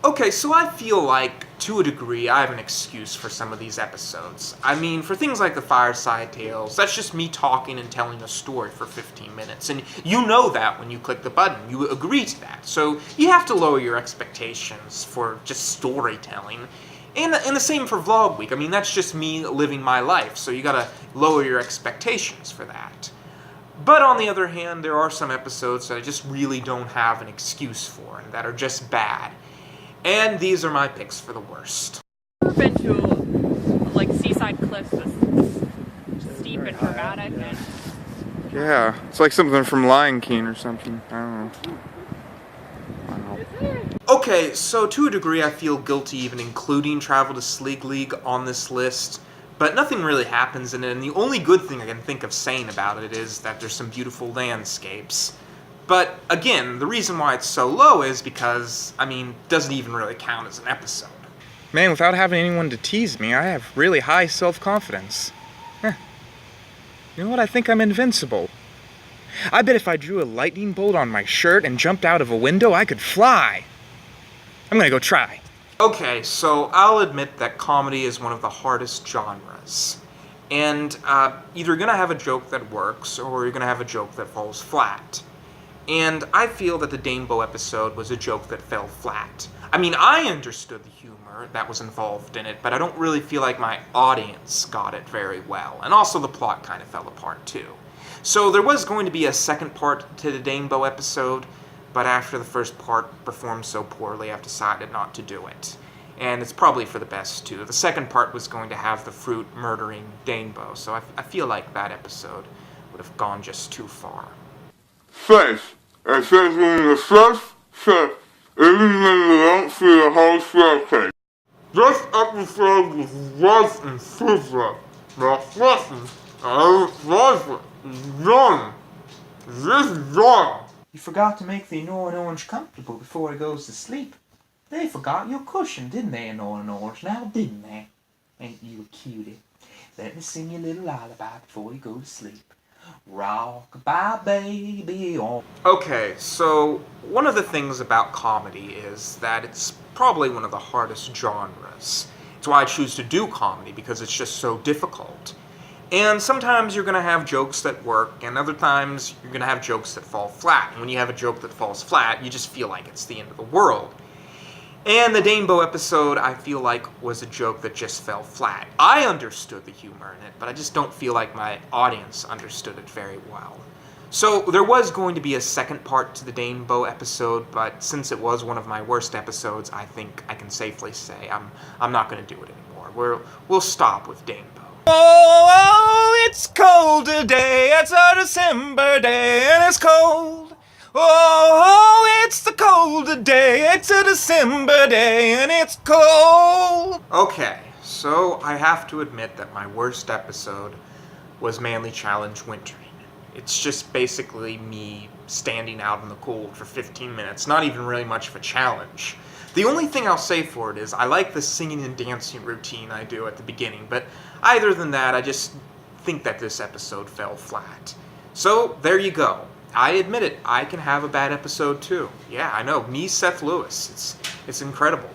Okay, so I feel like, to a degree, I have an excuse for some of these episodes. I mean, for things like the Fireside Tales, that's just me talking and telling a story for 15 minutes. And you know that when you click the button. You agree to that. So you have to lower your expectations for just storytelling. And the same for Vlog Week. I mean, that's just me living my life. So you gotta lower your expectations for that. But on the other hand, there are some episodes that I just really don't have an excuse for and that are just bad. And these are my picks for the worst. I've been to like seaside cliffs that's steep and dramatic and Yeah, it's like something from Lion King or something. I don't know. Okay, so to a degree I feel guilty even including Travel to Sleek League on this list, but nothing really happens in it, and the only good thing I can think of saying about it is that there's some beautiful landscapes. But again, the reason why it's so low is because, I mean, it doesn't even really count as an episode. Man, without having anyone to tease me, I have really high self-confidence. You know what? I think I'm invincible. I bet if I drew a lightning bolt on my shirt and jumped out of a window, I could fly. I'm gonna go try. Okay, so I'll admit that comedy is one of the hardest genres. And either you're gonna have a joke that works, or you're gonna have a joke that falls flat. And I feel that the Danebo episode was a joke that fell flat. I mean, I understood the humor that was involved in it, but I don't really feel like my audience got it very well. And also the plot kind of fell apart too. So there was going to be a second part to the Danebo episode, but after the first part performed so poorly, I've decided not to do it. And it's probably for the best too. The second part was going to have the fruit murdering Danebo, so I feel like that episode would have gone just too far. Fish. It says when the fish, even when you don't see the whole staircase. This episode was rough and super. This done. You forgot to make the annoying orange comfortable before he goes to sleep. They forgot your cushion, didn't they, annoying orange? Now, didn't they? Ain't you a cutie? Let me sing you a little lullaby before you go to sleep. Rock-a-bye, baby, on. Okay, so one of the things about comedy is that it's probably one of the hardest genres. It's why I choose to do comedy, because it's just so difficult. And sometimes you're going to have jokes that work, and other times you're going to have jokes that fall flat. And when you have a joke that falls flat, you just feel like it's the end of the world. And the Danebo episode, I feel like, was a joke that just fell flat. I understood the humor in it, but I just don't feel like my audience understood it very well. So there was going to be a second part to the Danebo episode, but since it was one of my worst episodes, I think I can safely say I'm not going to do it anymore. We'll stop with Danebo. Oh, it's cold today. It's a December day and it's cold. Oh, it's the cold day. It's a December day and it's cold. Okay, so I have to admit that my worst episode was Manly Challenge Wintering. It's just basically me standing out in the cold for 15 minutes, not even really much of a challenge. The only thing I'll say for it is I like the singing and dancing routine I do at the beginning, but other than that, I just think that this episode fell flat. So, there you go. I admit it, I can have a bad episode too. Yeah, I know, me, Seth Lewis. It's incredible.